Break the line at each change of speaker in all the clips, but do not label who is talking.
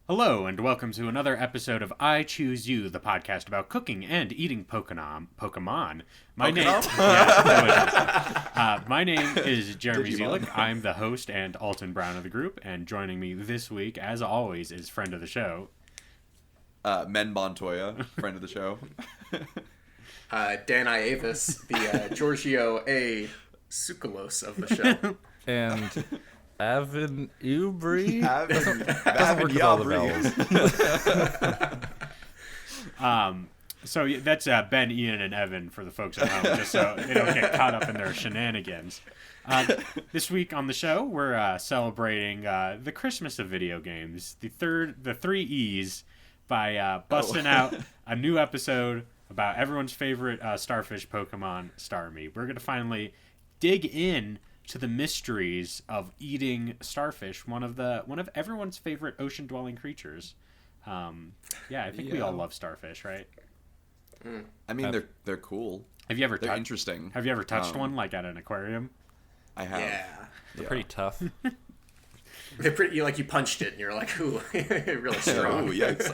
Hello, and welcome to another episode of I Choose You, the podcast about cooking and eating Pokemon. My name is Jeremy Zielik. I'm the host and Alton Brown of the group, and joining me this week, as always, is friend of the show,
Men Montoya, friend of the show.
Dan Iavis, the Giorgio A. Sukalos of the show.
And Avin Ubri?
Avin
work with all the
vowels. So that's Ben, Ian, and Evan for the folks at home, just so they don't get caught up in their shenanigans. This week on the show, we're celebrating the Christmas of video games, the three E's, by busting out a new episode about everyone's favorite Starfish Pokemon, Starmie. We're going to finally dig in to the mysteries of eating starfish, one of everyone's favorite ocean-dwelling creatures. I think we all love starfish, right?
I mean, they're cool.
Have you ever?
They're interesting.
Have you ever touched one, like at an aquarium?
I have.
Yeah.
They're pretty tough.
They're pretty, like, you punched it and you're like, ooh, really strong.
Oh, yikes.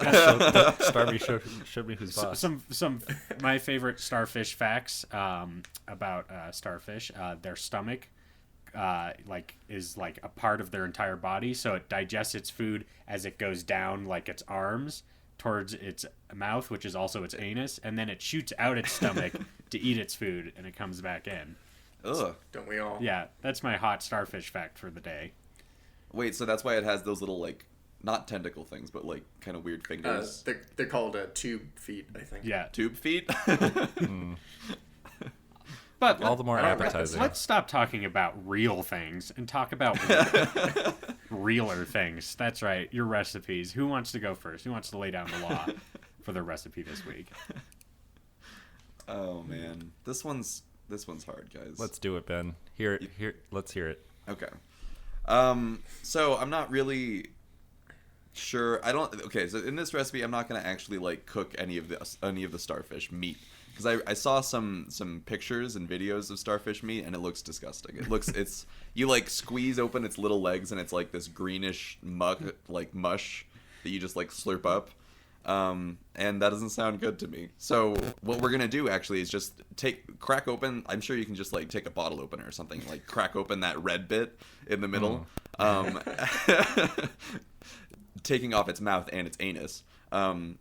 Starmie showed me who's boss.
Some my favorite starfish facts about starfish. Their stomach is like a part of their entire body, so it digests its food as it goes down, like its arms towards its mouth, which is also its anus, and then it shoots out its stomach to eat its food, and it comes back in.
Ugh.
Don't we all?
Yeah, that's my hot starfish fact for the day.
Wait, so that's why it has those little, like, not tentacle things, but, like, kind of weird fingers?
They're called tube feet, I think.
Yeah.
Tube feet?
But
all the more appetizing.
Let's stop talking about real things and talk about realer things. That's right, your recipes. Who wants to go first? Who wants to lay down the law for their recipe this week?
Oh, man. This one's hard, guys.
Let's do it, Ben. Let's hear it.
Okay. So I'm not really sure. Okay, so in this recipe, I'm not going to actually, like, cook any of the starfish meat. Because I saw some pictures and videos of starfish meat, and it looks disgusting. You, like, squeeze open its little legs, and it's, like, this greenish mush that you just, like, slurp up. And that doesn't sound good to me. So what we're going to do, actually, is just crack open. I'm sure you can just, like, take a bottle opener or something. Like, crack open that red bit in the middle. Taking off its mouth and its anus. And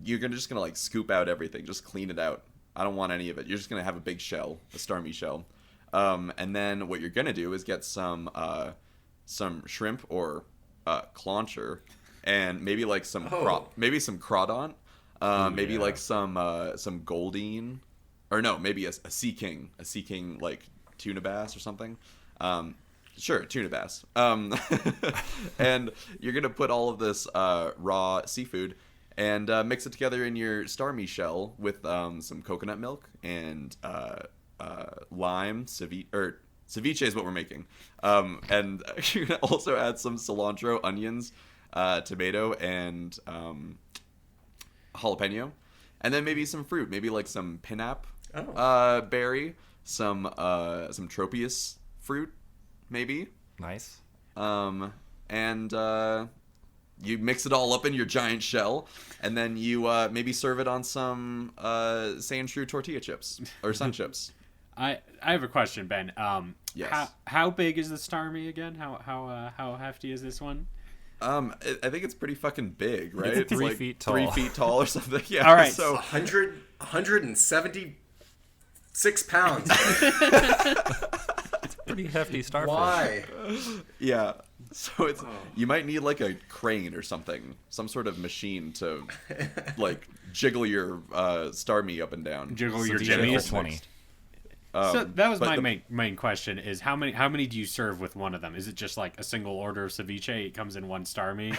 you're just gonna like scoop out everything, just clean it out. I don't want any of it. You're just gonna have a big shell, a Starmie shell. And then what you're gonna do is get some shrimp or clauncher, and maybe like some crawdon, maybe like some goldine, or no, maybe a sea king like tuna bass or something. Sure, tuna bass. And you're going to put all of this raw seafood and mix it together in your Starmie shell with some coconut milk and lime. Ceviche is what we're making. And you're going to also add some cilantro, onions, tomato, and jalapeno. And then maybe some fruit, maybe like some pinap berry, some tropius fruit. Maybe.
Nice.
And you mix it all up in your giant shell, and then you maybe serve it on some Sand-Shrew tortilla chips or sun chips.
I have a question, Ben.
Yes.
How big is the Starmie again? How hefty is this one?
I think it's pretty fucking big, right?
It's 3 feet tall.
3 feet tall or something. Yeah.
All right.
So
176 pounds.
Pretty hefty starfish.
Why?
Yeah. So you might need like a crane or something, some sort of machine to like jiggle your Starmie up and down.
Jiggle your
jimmies.
jimmies. So that was my main question: is how many do you serve with one of them? Is it just like a single order of ceviche? It comes in one Starmie.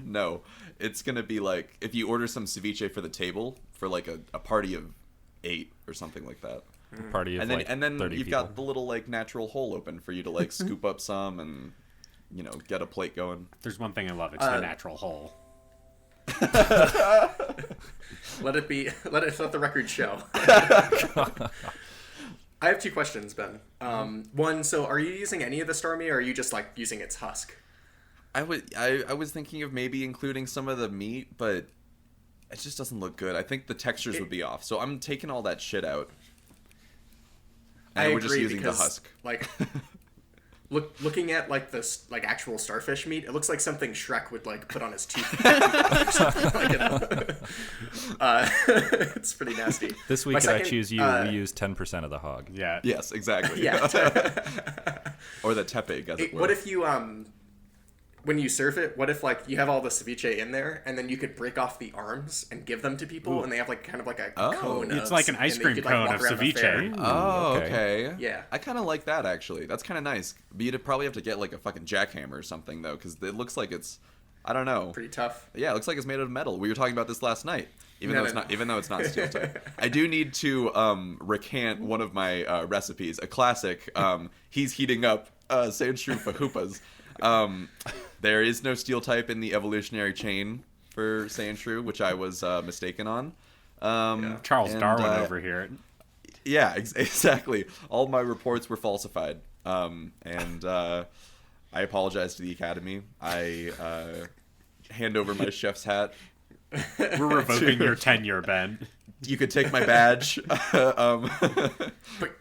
No, it's gonna be like if you order some ceviche for the table for like a party of 8 or something like that.
Party of
and then
30
you've
people.
got the little like natural hole open for you to like scoop up some and get a plate going.
There's one thing I love: it's the natural hole.
Let the record show. I have 2 questions, Ben. One, so are you using any of the Starmie, or are you just like using its husk?
I was thinking of maybe including some of the meat, but it just doesn't look good. I think the textures would be off. So I'm taking all that shit out. And we're just using the husk.
Like, looking at like this like actual starfish meat, it looks like something Shrek would like put on his teeth. It's pretty nasty.
This week I Choose You, we use 10% of the hog.
Yeah.
Yes, exactly.
Yeah.
Or the tepeg, as it were.
What if you when you serve it, what if like you have all the ceviche in there, and then you could break off the arms and give them to people, and they have like kind of like a cone.
It's like an ice cream cone of ceviche.
Oh, okay.
Yeah.
I kind of like that, actually. That's kind of nice. But you'd probably have to get like a fucking jackhammer or something, though, because it looks like it's, I don't know.
Pretty tough.
Yeah, it looks like it's made out of metal. We were talking about this last night. Even though it's not steel type. I do need to recant one of my recipes, a classic. He's heating up Sandshrew fajitas. There is no steel type in the evolutionary chain for Sandshrew, which I was mistaken on.
Charles Darwin over here.
Yeah, exactly. All my reports were falsified. And I apologize to the Academy. I hand over my chef's hat.
We're revoking your tenure, Ben.
You could take my badge.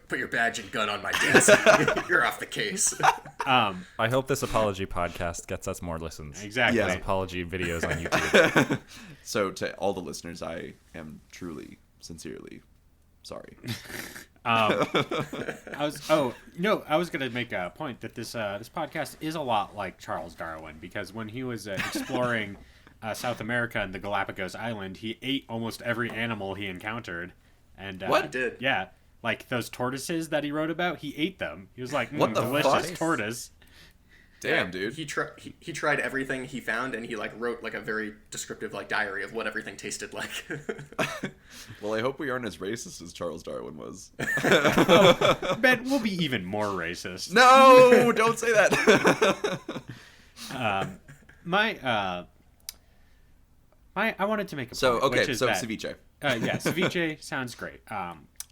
Put your badge and gun on my desk. You're off the case.
I hope this apology podcast gets us more listens.
Exactly.
Yeah.
Those apology videos on YouTube.
So to all the listeners, I am truly, sincerely sorry.
I was gonna make a point that this podcast is a lot like Charles Darwin, because when he was exploring South America and the Galapagos Island, he ate almost every animal he encountered. And
What?
He did.
Yeah, like those tortoises that he wrote about, he ate them. He was like,
What the
delicious
fuck?
tortoise.
Damn, dude.
He tried everything he found, and he like wrote like a very descriptive like diary of what everything tasted like.
Well, I hope we aren't as racist as Charles Darwin was.
Ben, we'll be even more racist.
No, don't say that.
I wanted to make a point.
So, okay,
which is
so
that,
ceviche.
Yeah, ceviche sounds great.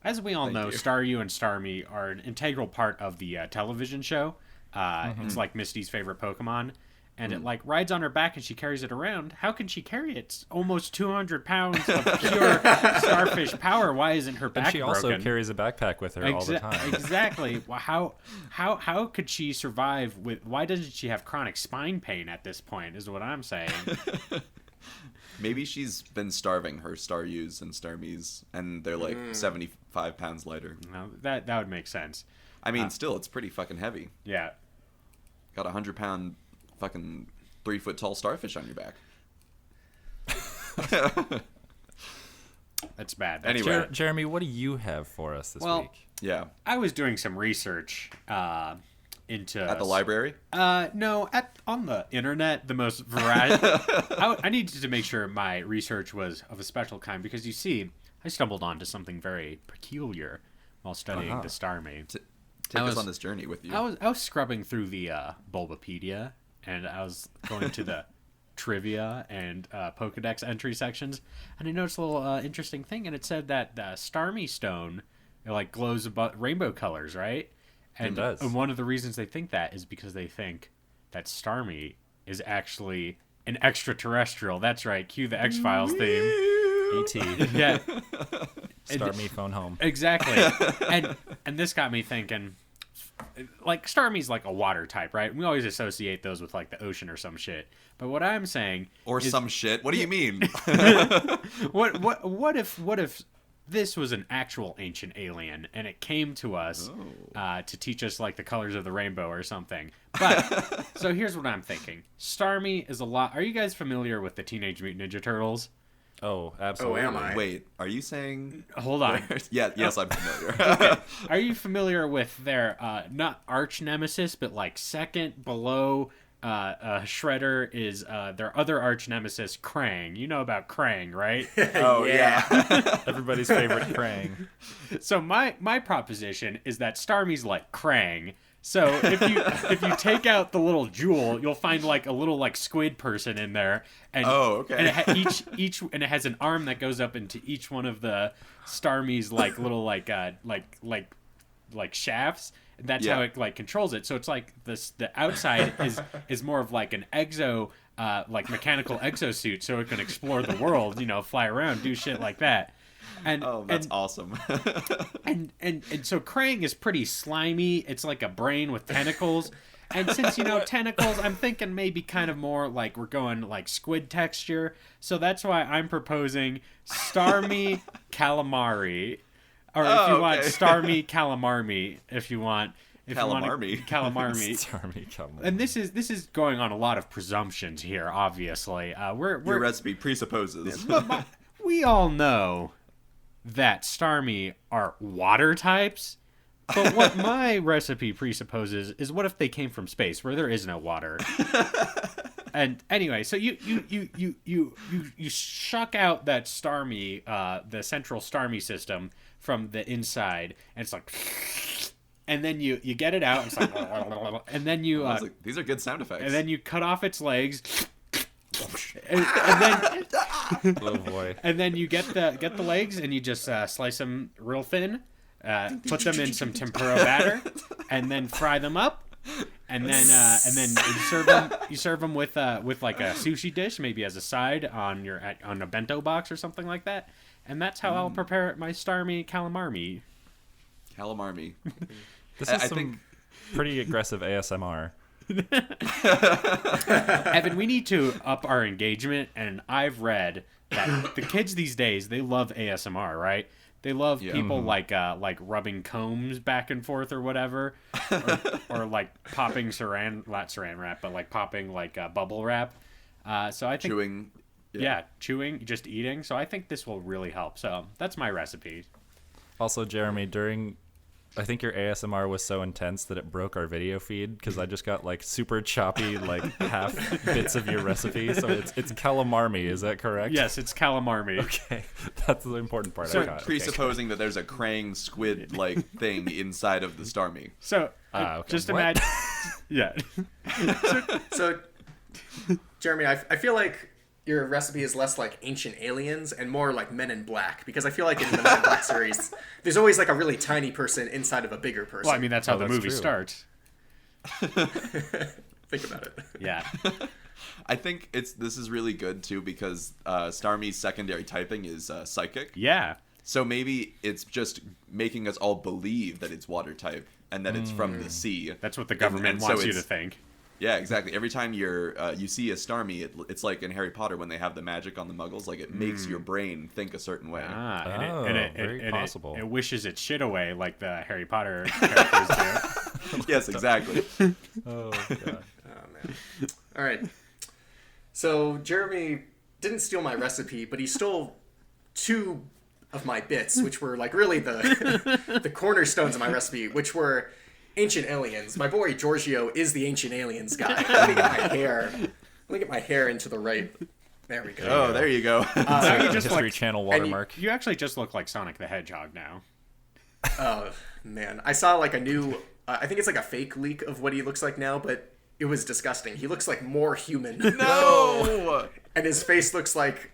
As we all know,
you.
Staryu and Starmie are an integral part of the television show. It's like Misty's favorite Pokemon, and it like rides on her back and she carries it around. How can she carry it? It's almost 200 pounds of pure starfish power. Why isn't her back
And she also
broken?
carries a backpack with her all the time.
Exactly. Well, how could she survive with? Why doesn't she have chronic spine pain at this point? Is what I'm saying.
Maybe she's been starving her Staryus and Starmies, and they're like 75 pounds lighter.
No, that would make sense.
I mean, still, it's pretty fucking heavy.
Yeah.
Got a 100-pound fucking 3-foot tall starfish on your back.
That's bad.
Anyway.
Jeremy, what do you have for us this week?
Yeah.
I was doing some research into
At the library?
No, on the internet. The most variety. I needed to make sure my research was of a special kind, because you see, I stumbled onto something very peculiar while studying the Starmie.
Take us on this journey with you.
I was scrubbing through the Bulbapedia, and I was going to the trivia and Pokedex entry sections, and I noticed a little interesting thing, and it said that the Starmie stone, it like glows about rainbow colors, right? And,
It does.
And one of the reasons they think that is because they think that Starmie is actually an extraterrestrial. That's right. Cue the X-Files theme.
E.T.
Yeah.
Starmie phone home.
Exactly. and this got me thinking, like, Starmie's like a water type, right? We always associate those with like the ocean or some shit. But what I'm saying
Or
is,
some shit. What do you mean?
what if this was an actual ancient alien and it came to us to teach us like the colors of the rainbow or something? But so here's what I'm thinking. Starmie is a lot. Are you guys familiar with the Teenage Mutant Ninja Turtles?
Oh, absolutely.
am I?
Wait, are you saying...
Hold on.
Yeah, yes, I'm familiar.
Are you familiar with their not arch nemesis, but like second below Shredder is their other arch nemesis, Krang? You know about Krang, right?
Oh, yeah.
Everybody's favorite Krang.
So my proposition is that Starmie's like Krang. So if you take out the little jewel, you'll find like a little like squid person in there, and
Okay.
and it has an arm that goes up into each one of the Starmie's like little like shafts, That's how it like controls it. So it's like this. The outside is more of like an like mechanical exosuit, so it can explore the world. Fly around, do shit like that. And
that's awesome.
and so Krang is pretty slimy. It's like a brain with tentacles. And since tentacles, I'm thinking maybe kind of more like we're going like squid texture. So that's why I'm proposing Starmie calamari. Or if you want Starmie calamarmi, if you want
Calamarmi.
Calamarmi.
Starmie, calamari.
And this is going on a lot of presumptions here, obviously.
Your recipe presupposes.
But we all know that Starmie are water types. But what my recipe presupposes is, what if they came from space where there is no water? And anyway, so you shuck out that Starmie, the central Starmie system from the inside, and it's like, and then you get it out, and it's like, and then you
these are good sound effects.
and then you cut off its legs. And then
Oh boy.
and then you get the legs and you just slice them real thin, put them in some tempura batter, and then fry them up, and then you serve them with like a sushi dish, maybe as a side on a bento box or something like that. And that's how I'll prepare my Starmie calamarmi.
Calamarmi.
This is
I
some
think
pretty aggressive ASMR.
Evan, we need to up our engagement, and I've read that the kids these days, they love ASMR, right? They love people like rubbing combs back and forth or whatever, or like popping not saran wrap, but like popping like bubble wrap. So I think
chewing.
Yeah, chewing, just eating. So I think this will really help. So that's my recipe.
Also, Jeremy, I think your ASMR was so intense that it broke our video feed, because I just got like super choppy like half bits of your recipe. So it's calamarmi, is that correct?
Yes, it's calamarmi.
Okay, that's the important part.
So
I got.
Presupposing that there's a Krang squid like thing inside of the Starmie.
So
Okay.
just
What?
imagine. Yeah.
So, Jeremy, I feel like your recipe is less like Ancient Aliens and more like Men in Black, because I feel like in the Men in Black series, there's always like a really tiny person inside of a bigger person.
Well, I mean, that's how the
that's
movie
true.
starts.
Think about it.
Yeah.
I think this is really good too, because Starmie's secondary typing is psychic.
Yeah.
So maybe it's just making us all believe that it's water type and that it's from the sea.
That's what the government
And so
wants you to
it's-
think.
Yeah, exactly. Every time you see a Starmie, it's like in Harry Potter when they have the magic on the Muggles. Like it makes your brain think a certain way.
Very possible.
It wishes its shit away like the Harry Potter characters do.
Yes, exactly.
Oh god.
Oh, man. All right. So Jeremy didn't steal my recipe, but he stole two of my bits, which were like really the cornerstones of my recipe, which were Ancient Aliens. My boy Giorgio is the Ancient Aliens guy. Let me get my hair into the right. There we go.
Oh, there you go.
Now you just
History
like,
Channel watermark.
you actually just look like Sonic the Hedgehog now.
Oh man, I saw like a new. I think it's like a fake leak of what he looks like now, but it was disgusting. He looks like more human.
No.
And his face looks like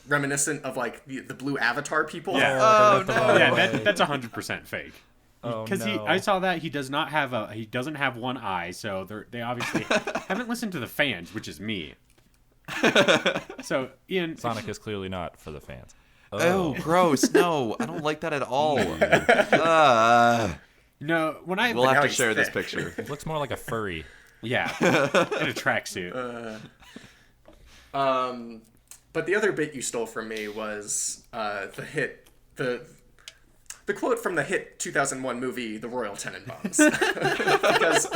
reminiscent of like the blue Avatar people.
Yeah.
Oh no.
Yeah, that's 100% fake.
Oh,
Because
no.
I saw that he doesn't have one eye, so they obviously haven't listened to the fans, which is me. So Ian,
Sonic is clearly not for the fans.
Oh, gross. No, I don't like that at all.
no, when I
We'll have to
he's
share this
thick.
picture.
It looks more like a furry.
yeah, in a tracksuit.
But the other bit you stole from me was the quote from the hit 2001 movie The Royal Tenenbaums. Because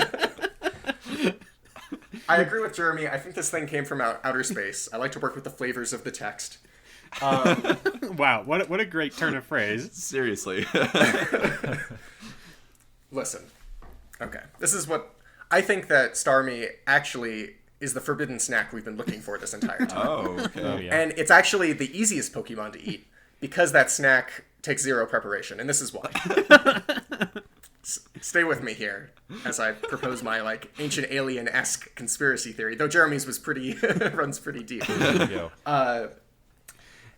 I agree with Jeremy. I think this thing came from outer space. I like to work with the flavors of the text.
Wow, what a great turn of phrase.
Seriously.
Listen. Okay. This is what I think that Starmie actually is the forbidden snack we've been looking for this entire time.
Oh, okay.
Oh yeah.
And it's actually the easiest Pokemon to eat because that snack takes zero preparation, and this is why. Stay with me here as I propose my like ancient alien-esque conspiracy theory, though Jeremy's was pretty runs pretty deep.
There you go.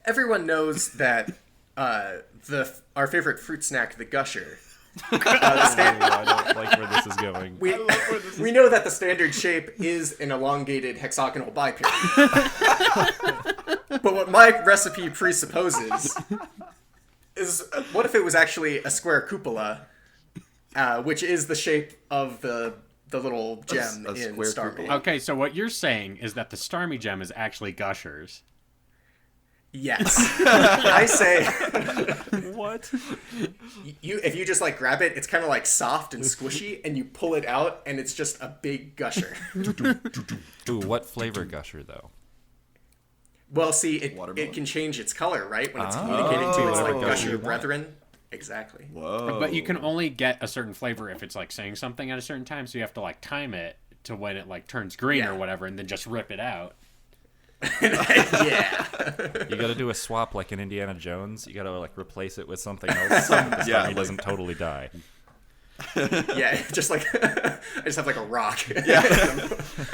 Everyone knows that our favorite fruit snack, the Gusher,
I don't like where this is going.
We know that the standard shape is an elongated hexagonal bipyramid. But what my recipe presupposes is, what if it was actually a square cupola, which is the shape of the little gem
A
in
square
Starmie.
cupola.
Okay, so what you're saying is that the Starmie gem is actually gushers.
Yes. I say
What?
if you just like grab it, it's kind of like soft and squishy, and you pull it out, and it's just a big gusher.
Ooh, what flavor gusher though?
Well, see, it
Watermelon?
can change its color, right? When it's communicating to its
whatever
like
gusher
gusher
you want.
brethren. Exactly.
Whoa.
But you can only get a certain flavor if it's like saying something at a certain time, so you have to like time it to when it like turns green
Yeah.
or whatever, and then just rip it out.
Yeah.
You got to do a swap like in Indiana Jones. You got to like replace it with something else so that the
Yeah,
Starmie
like-
doesn't totally die.
Yeah, just like I just have like a rock.
Yeah.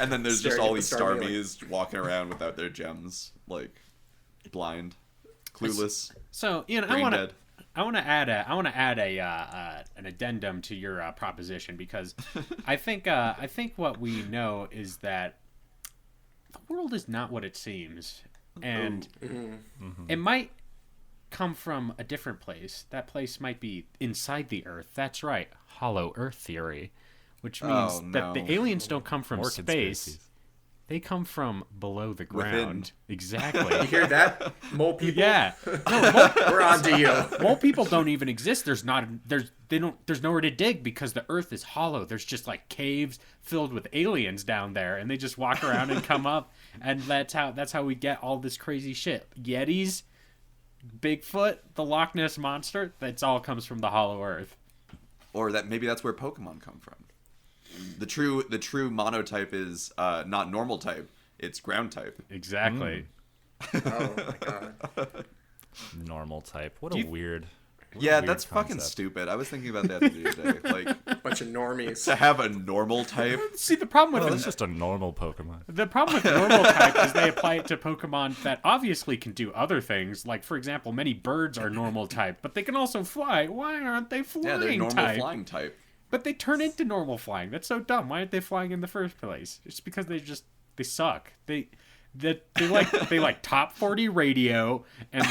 And then there's just
Staring
all
at
these
the Starmie,
Starmies walking around without their gems, like blind, clueless,
So you know,
brain dead.
I want to add an addendum to your proposition, because I think what we know is that the world is not what it seems, and it might come from a different place. That place might be inside the Earth. That's right, hollow Earth theory, which means that the
no.
aliens don't come from
More
space.
conspiracies.
They come from below the
Within.
ground. Exactly.
You hear that? Mole people?
Yeah.
We're on to you.
Mole people don't even exist. There's nowhere to dig because the Earth is hollow. There's just like caves filled with aliens down there, and they just walk around and come up, and that's how we get all this crazy shit. Yetis, Bigfoot, the Loch Ness monster. That's all comes from the hollow Earth.
Or that maybe that's where Pokemon come from. The true monotype is not normal type; it's ground type.
Exactly.
Oh my god.
Normal type. What a weird. what a
Yeah,
weird
that's fucking
concept.
stupid. I was thinking about that the other day. Like
Bunch of normies.
to have a normal type.
See, the problem
Well,
with
it's just a normal Pokemon.
the problem with normal type is they apply it to Pokemon that obviously can do other things. Like, for example, many birds are normal type, but they can also fly. Why aren't they flying
Yeah, they're normal
type?
flying type.
But they turn into normal flying. That's so dumb. Why aren't they flying in the first place? It's because they suck. They like top 40 radio, and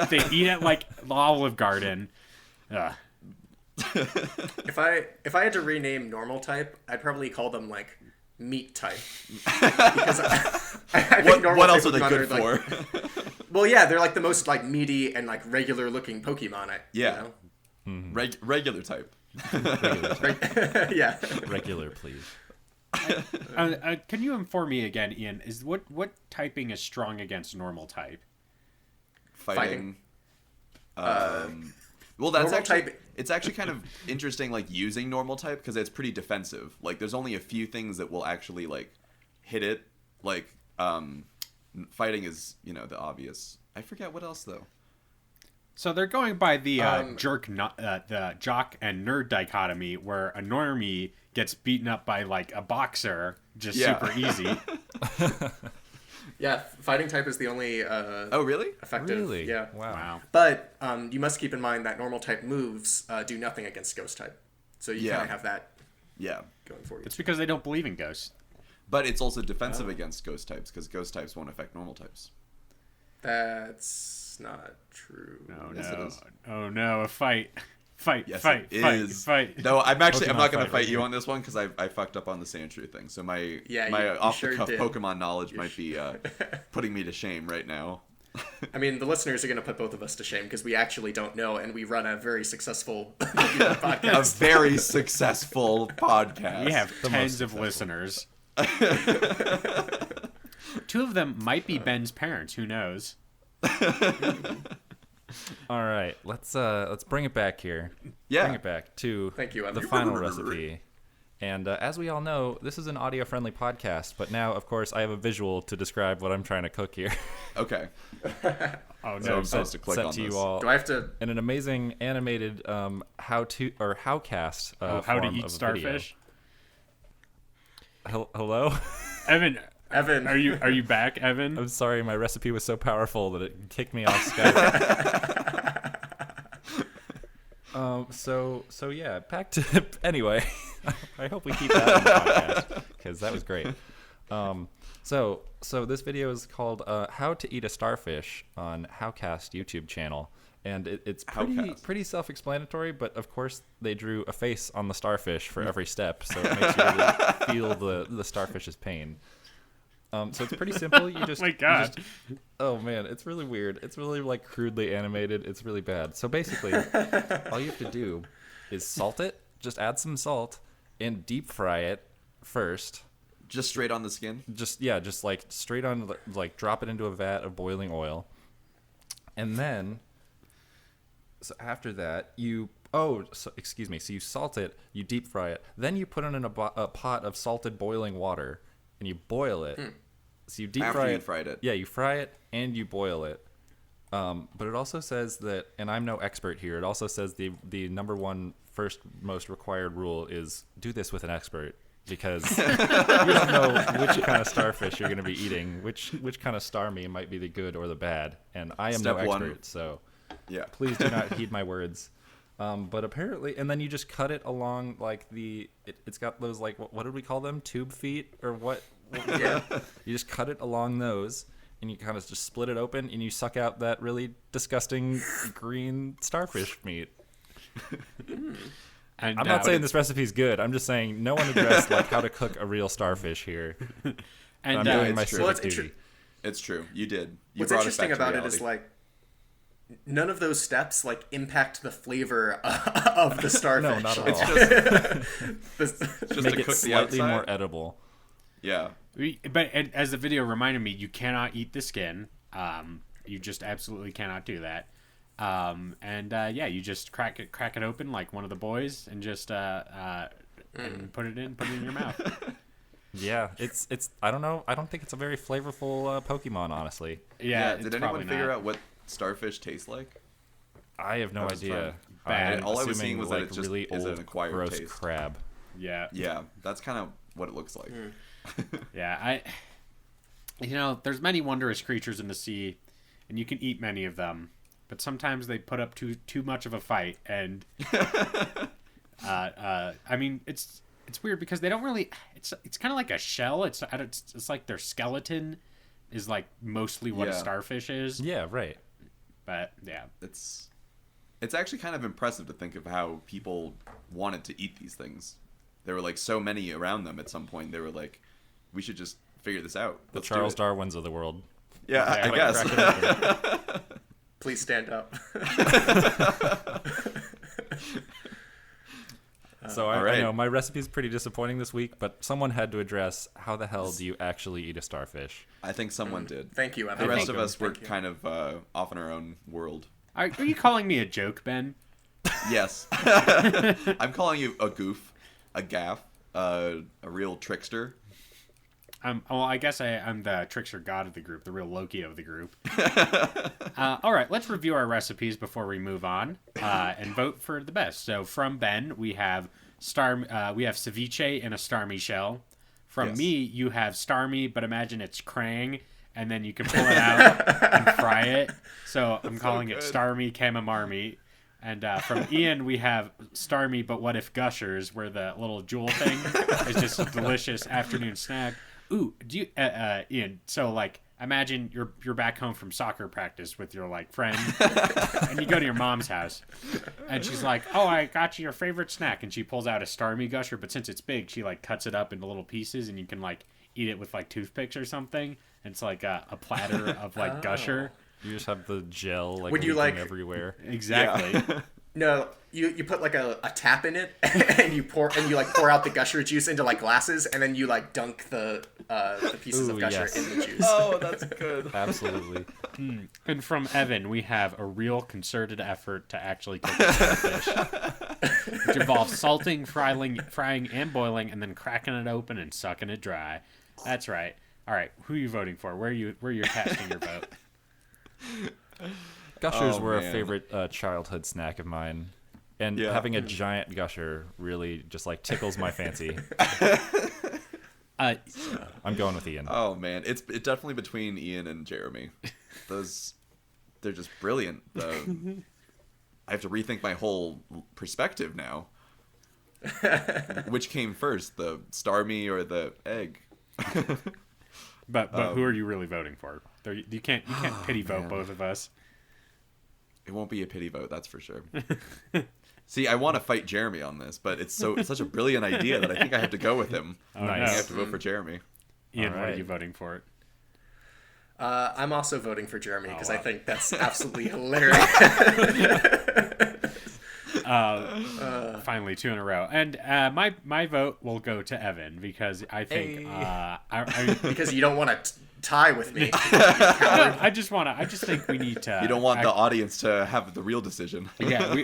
they eat at like the Olive Garden. Ugh.
If I had to rename normal type, I'd probably call them like meat type. Because I think normal
What else
type
are they
Pokemon
good
like-
for?
Well, yeah, they're like the most like meaty and like regular looking Pokemon.
Yeah.
You know?
Regular type.
Yeah.
Regular, please.
Can you inform me again, Ian? Is what typing is strong against normal type?
Fighting. Well, that's
normal
actually
type-
it's actually kind of interesting, like using normal type because it's pretty defensive. Like, there's only a few things that will actually like hit it. Like, fighting is the obvious. I forget what else though.
So they're going by the the jock and nerd dichotomy, where a normie gets beaten up by like a boxer, just
Yeah.
super easy.
Yeah, fighting type is the only
Oh, really?
effective.
Really?
Yeah.
Wow.
But you must keep in mind that normal type moves do nothing against ghost type. So you
Yeah.
kind of have that
Yeah.
going for you.
It's because they don't believe in ghosts.
But it's also defensive against ghost types because ghost types won't affect normal types.
That's not true.
Oh
Yes,
no!
it is.
Oh no! A fight! Fight!
Yes,
fight!
it
Fight!
is.
Fight!
No, I'm not
Pokemon
going to
fight
fight
right
you
here.
on this one because I fucked up on the Sandshrew thing. So my
Yeah,
my
you
off
sure
the cuff
did.
Pokemon knowledge might be putting me to shame right now.
I mean, the listeners are going to put both of us to shame because we actually don't know, and we run a very successful podcast.
A very successful podcast.
We have
The
tens
most
of listeners. 2 of them might be Ben's parents. Who knows?
All right, let's bring it back here.
Yeah.
Bring it back to
Thank you,
the
Evan.
final recipe. And as we all know, this is an audio-friendly podcast, but now, of course, I have a visual to describe what I'm trying to cook here.
Okay.
Oh
So
no!
I'm supposed to click
Set
on
to
this.
you all
Do I have to?
in an amazing animated howcast
How to
form
eat
of
starfish?
Hello?
Evan,
Evan.
are you back, Evan?
I'm sorry, my recipe was so powerful that it kicked me off Skype. So yeah, back to anyway. I hope we keep that on the podcast because that was great. So this video is called "How to Eat a Starfish" on Howcast YouTube channel, and it's pretty self-explanatory. But of course, they drew a face on the starfish for every step, so it makes you really feel the starfish's pain. So it's pretty simple. You just,
my God.
Oh man, it's really weird. It's really like crudely animated. It's really bad. So basically, all you have to do is salt it. Just add some salt and deep fry it first.
Just straight on the skin?
Just like straight on, like drop it into a vat of boiling oil. And then, so after that, so you salt it, you deep fry it. Then you put it in a pot of salted boiling water and you boil it. So you deep
After
fry
you
it.
fried it.
Yeah, you fry it and you boil it. But it also says that, and I'm no expert here, it also says the number one first most required rule is do this with an expert, because you don't know which kind of starfish you're going to be eating, which kind of Starmie might be the good or the bad, and I am
Step
no
one.
expert, so
Yeah.
please do not heed my words. But apparently, and then you just cut it along like it's got those like what did we call them, tube feet or what?
Yeah.
You just cut it along those, and you kind of just split it open, and you suck out that really disgusting green starfish meat.
And,
I'm not saying this recipe's good. I'm just saying no one addressed like how to cook a real starfish here.
and
I'm doing my civic duty.
It's true. You did. You
What's
brought
interesting
us back to
about it is
reality.
like none of those steps like impact the flavor of the starfish.
No, not at
It's
all.
just
Make
to
it
cook the
slightly
outside.
more edible.
Yeah.
But as the video reminded me, you cannot eat the skin. You just absolutely cannot do that. You just crack it open like one of the boys, and just and put it in your mouth.
Yeah, it's I don't know. I don't think it's a very flavorful Pokemon, honestly.
Yeah.
Did anyone figure out what starfish taste like?
I have no
That was
idea.
Bad.
I'm
All I was
assuming,
seeing was that
like
it just
really
is an
old,
acquired
gross
taste.
crab.
Yeah.
Yeah, that's kind of what it looks like.
Yeah. There's many wondrous creatures in the sea, and you can eat many of them, but sometimes they put up too much of a fight, and I mean it's weird because they don't really. It's kind of like a shell. It's like their skeleton is like mostly what a
Yeah.
starfish is.
Yeah, right.
But yeah.
It's actually kind of impressive to think of how people wanted to eat these things. There were like so many around them at some point. They were like, we should just figure this out.
The
Let's do
Charles
it.
Darwins of the world.
Yeah, I
Like,
guess.
crack it open.
Please stand up.
So
all
I
right.
know my recipe's pretty disappointing this week, but someone had to address how the hell do you actually eat a starfish?
I think someone did.
Thank you,
The
Evan.
rest of us were
Thank you.
kind of off in our own world.
Are you calling me a joke, Ben?
Yes. I'm calling you a goof, a gaff, a real trickster.
Well, I guess I'm the trickster god of the group, the real Loki of the group. All right, let's review our recipes before we move on and vote for the best. So from Ben, we have ceviche in a Starmie shell. From
Yes.
me, you have Starmie, but imagine it's Krang, and then you can pull it out and fry it. So I'm calling it
good.
Starmie Camamarmie. And from Ian, we have Starmie, but what if Gushers, where the little jewel thing is just a delicious afternoon snack. Ooh, do you, Ian? So like, imagine you're back home from soccer practice with your like friend, and you go to your mom's house, and she's like, "Oh, I got you your favorite snack," and she pulls out a Starmie Gusher, but since it's big, she like cuts it up into little pieces, and you can like eat it with like toothpicks or something. And it's like a platter of like Gusher.
You just have the gel like
Would you,
leaking
like-
everywhere.
Exactly.
Yeah.
No, you put like a tap in it, and you pour out the Gusher juice into like glasses, and then you like dunk the pieces of
Ooh,
Gusher
yes.
in the juice.
Oh, that's good.
Absolutely.
And from Evan, we have a real concerted effort to actually cook a starfish, which involves salting, frying, and boiling, and then cracking it open and sucking it dry. That's right. All right, who are you voting for? Where you're casting your vote?
Gushers
Oh,
were
man.
a favorite childhood snack of mine. And
Yeah.
having a giant gusher really just like tickles my fancy. I'm going with Ian.
Oh man, it's definitely between Ian and Jeremy. They're just brilliant. I have to rethink my whole perspective now. Which came first, the Starmie or the egg?
But who are you really voting for? You can't pity vote both of us.
It won't be a pity vote, that's for sure. See, I want to fight Jeremy on this, but it's such a brilliant idea that I think I have to go with him.
Oh,
Nice.
I
no.
have to vote for Jeremy.
Ian, what are
Alright.
you voting for?
I'm also voting for Jeremy because I
wow.
think that's absolutely hilarious.
Finally, 2 in a row. And my vote will go to Evan because I think
Hey.
Because you don't want to tie with me.
I just think we need to.
You don't want the audience to have the real decision.
Yeah,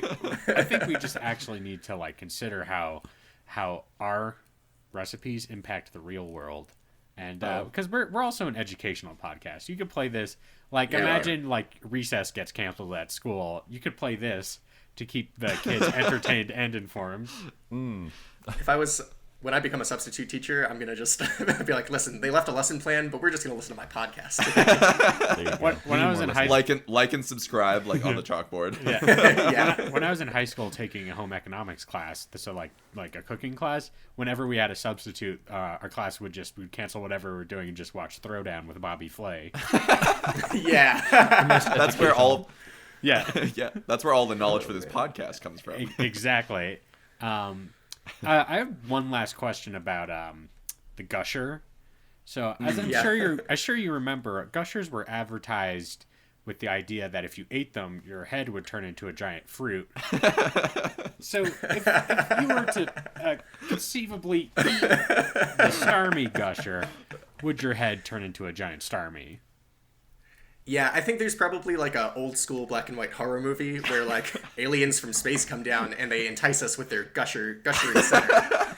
I think we just actually need to like consider how our recipes impact the real world, and because we're also an educational podcast. You could play this like imagine like recess gets canceled at school. You could play this to keep the kids entertained and informed.
When I become a substitute teacher, I'm gonna just be like, listen, they left a lesson plan, but we're just gonna listen to my podcast.
There you go.
When I was in high
Like and subscribe, like on the chalkboard.
Yeah.
when I was in high school taking a home economics class, so like a cooking class, whenever we had a substitute, our class we'd cancel whatever we were doing and just watch Throwdown with Bobby Flay.
Yeah.
That's where all
Yeah,
that's where all the knowledge for this podcast comes from.
exactly. I have one last question about the Gusher. So as I'm sure you remember, Gushers were advertised with the idea that if you ate them, your head would turn into a giant fruit. So if you were to conceivably eat the Starmie Gusher, would your head turn into a giant Starmie?
Yeah, I think there's probably like a old school black and white horror movie where like aliens from space come down and they entice us with their gushing center.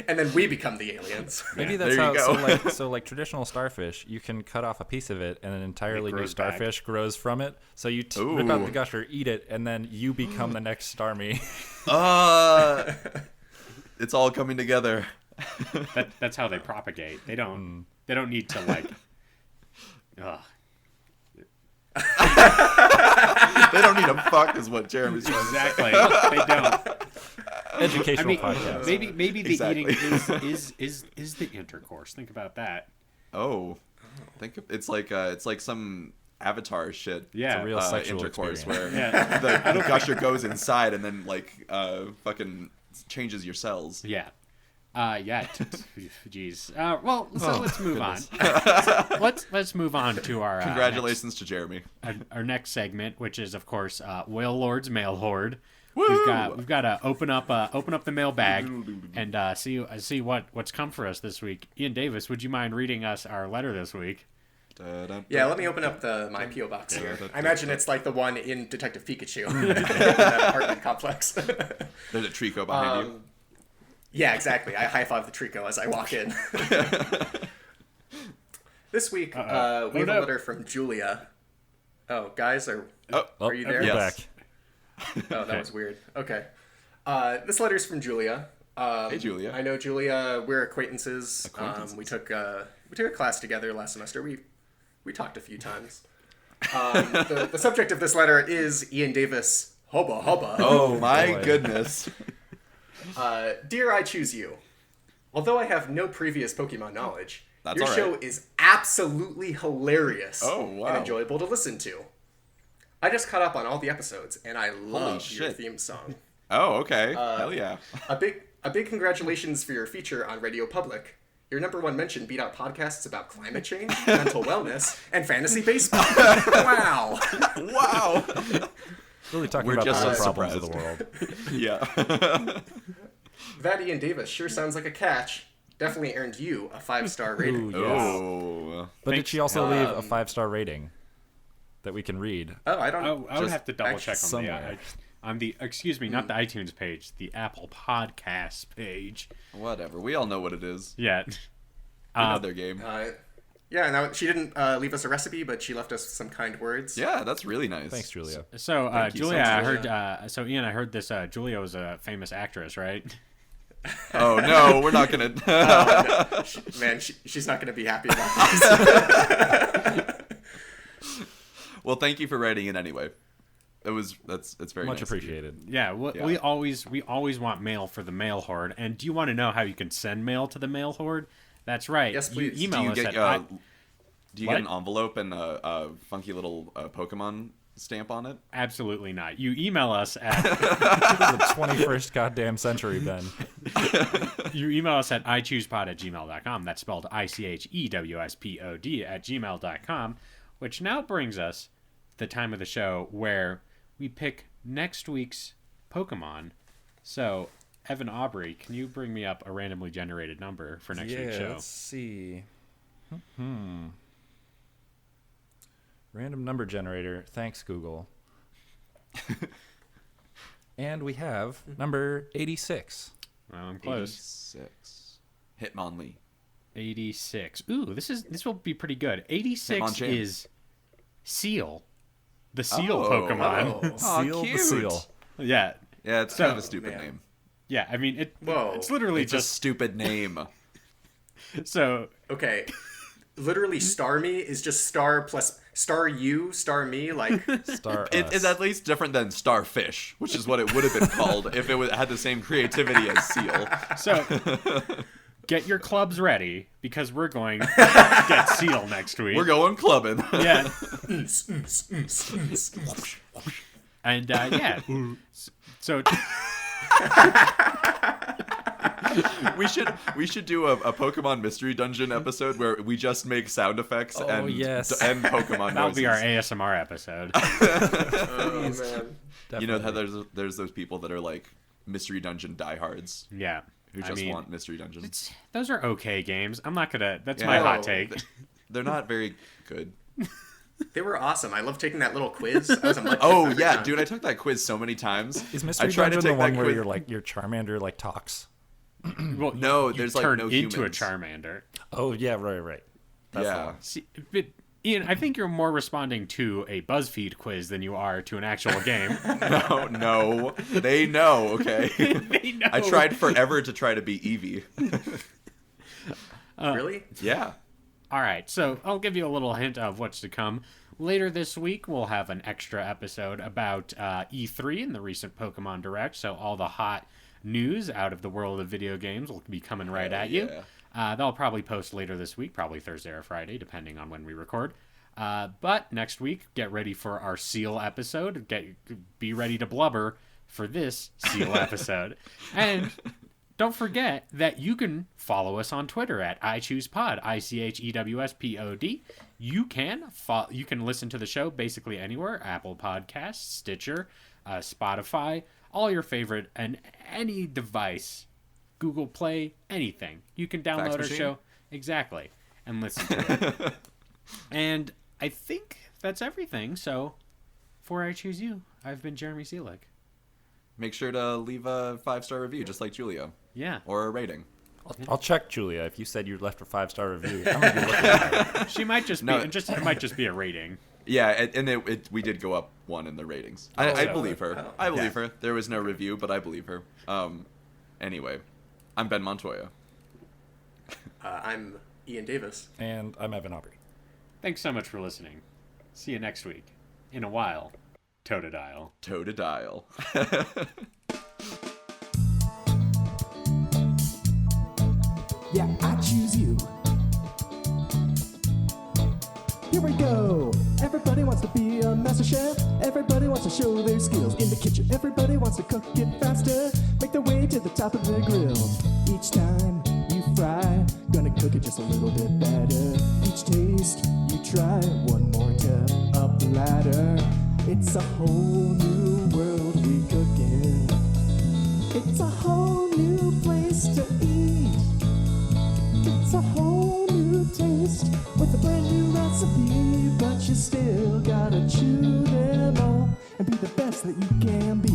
And then we become the aliens.
Maybe that's
There you
how.
go.
So like traditional starfish, you can cut off a piece of it, and an entirely new
grows back.
starfish grows from it. So you rip out the gusher, eat it, and then you become the next Starmie.
It's all coming together.
That's how they propagate. They don't need to like. Ugh.
They don't need a fuck, is what Jeremy's trying to say.
Exactly. They don't.
Educational podcast.
Maybe the
Exactly.
eating is the intercourse. Think about that.
Oh, it's like some Avatar shit.
Yeah.
It's a real sexual
intercourse
experience.
where
Yeah.
the gusher goes inside and then like fucking changes your cells.
Yeah. Yeah. Jeez. Well, so let's move on. Let's move on to our
Congratulations to Jeremy.
our next segment, which is of course Whale Lord's Mail Horde.
Woo!
We've got to open up the mailbag and see what's come for us this week. Ian Davis, would you mind reading us our letter this week?
Yeah, let me open up my P.O. box here. I imagine it's like the one in Detective Pikachu. That apartment complex.
There's a Trico behind you.
Yeah, exactly. I high-five the Trico as I walk in. This week, we have a letter from Julia. Oh, guys, are you there?
We're
Yes.
back.
Oh, that was weird. Okay. This letter's from Julia.
Hey, Julia.
I know Julia. We're acquaintances. We took a class together last semester. We talked a few times. The subject of this letter is Ian Davis. Hubba hubba.
Oh my
boy.
goodness.
Dear I Choose You. Although I have no previous Pokemon knowledge,
That's
your
all
show
right.
is absolutely hilarious
Oh, wow.
and enjoyable to listen to. I just caught up on all the episodes, and I love your
shit.
theme song.
Oh, okay. Hell yeah.
A big congratulations for your feature on Radio Public. Your #1 mention beat out podcasts about climate change, mental wellness, and fantasy baseball. Wow.
Wow.
Really talking
We're
about
just
the
so
problems of the world.
Yeah.
That Ian Davis sure sounds like a catch. Definitely earned you a 5-star rating.
Ooh, yes.
Oh.
But did
Thanks.
she also leave a 5-star rating that we can read?
Oh, I don't.
I would
just
have to double check
somewhere.
on the excuse me, not the iTunes page, the Apple Podcasts page.
Whatever. We all know what it is.
Yeah.
We know their game.
Yeah, now she didn't leave us a recipe, but she left us some kind words.
Yeah, that's really nice.
Thanks, Julia.
So
Thank you so
Julia,
much,
I
Julia.
heard. So Ian, I heard this. Julia was a famous actress, right?
Oh no, we're not gonna.
She's not going to be happy about this.
Well, thank you for writing in anyway. It's very
Much
nice of you.
appreciated.
Yeah,
Yeah.
we always want mail for the mail horde. And do you want to know how you can send mail to the mail horde? That's right.
Yes, please.
You email
Do you
us
get
at
do you
What?
get an envelope and a funky little Pokemon stamp on it?
absolutely not. You email us at
The 21st goddamn century, Ben.
you email us at ichoosepod@gmail.com. That's spelled ICHEWSPOD@gmail.com, which now brings us to the time of the show where we pick next week's Pokemon. So, Evan Aubrey, can you bring me up a randomly generated number for next week's show?
Let's see. Random number generator. Thanks, Google. And we have number 86.
Well, I'm close.
86. Hitmonlee.
86. Ooh, this will be pretty good. 86
Hitmonchan.
is Seal. The Seal
Oh.
Pokemon.
Aw,
Seal
cute.
the seal.
Yeah.
Yeah, it's kind of a stupid
man.
name.
Yeah, I mean
Whoa.
it's literally
It's a
just
stupid name.
so
Okay. Literally, Starmie is just star plus star you, star me. Like,
Star
It is at least different than Starfish, which is what it would have been called if it had the same creativity as Seal.
so get your clubs ready because we're going to get Seal next week.
We're going clubbing.
Yeah. And yeah. So
we should do a Pokemon Mystery Dungeon episode where we just make sound effects and
yes.
and Pokemon
that'll
noises.
be our ASMR episode.
oh man.
You know how there's those people that are like Mystery Dungeon diehards
Yeah.
who
I
just
mean,
want Mystery Dungeons.
those are okay games. I'm not gonna. That's
Yeah.
my hot
Oh.
take.
They're not very good.
They were awesome. I love taking that little quiz. I was a much
Oh yeah, dude! I took that quiz so many times.
Is Mystery
I tried
Dungeon
to
the
take
one
that
where
quiz.
you're like your Charmander like talks?
Well,
No,
you
there's, like,
turn
no
into a
humans.
Charmander.
Oh yeah, right. That's the
Yeah.
one.
See, but Ian, I think you're more responding to a BuzzFeed quiz than you are to an actual game.
No, they know. Okay.
They know.
I tried forever to try to be Eevee.
Really?
Yeah.
All right, so I'll give you a little hint of what's to come. Later this week, we'll have an extra episode about E3 and the recent Pokemon Direct, so all the hot news out of the world of video games will be coming right
Hell
at you.
yeah.
They'll probably post later this week, probably Thursday or Friday, depending on when we record. But next week, get ready for our Seal episode. Be ready to blubber for this Seal episode. And don't forget that you can follow us on Twitter at iChoosePod, ICHEWSPOD. You can listen to the show basically anywhere: Apple Podcasts, Stitcher, Spotify, all your favorite, and any device, Google Play, anything. You can download
Fax
our
machine?
show exactly and listen to it. And I think that's everything. So, for I Choose You, I've been Jeremy Seelig.
Make sure to leave a 5-star review, just like Julia,
Yeah.
or a rating.
I'll check, Julia. If you said you left a 5-star review, I'm gonna be looking at it.
She might just
No.
be it might just be a rating.
Yeah, and we did go up 1 in the ratings. I believe her. I believe her. There was no review, but I believe her. Anyway, I'm Ben Montoya.
I'm Ian Davis.
And I'm Evan Aubrey.
Thanks so much for listening. See you next week. In a while, Totodile.
Toe to dial.
Yeah, I choose you. Here we go. Everybody wants to be a master chef. Everybody wants to show their skills in the kitchen. Everybody wants to cook it faster. Make their way to the top of the grill. Each time you fry, gonna cook it just a little bit better. Each taste you try, one more step up the ladder. It's a whole new world we cook in. It's a whole new place to eat. It's a whole new taste with a brand new recipe, but you still gotta chew them all and be the best that you can be.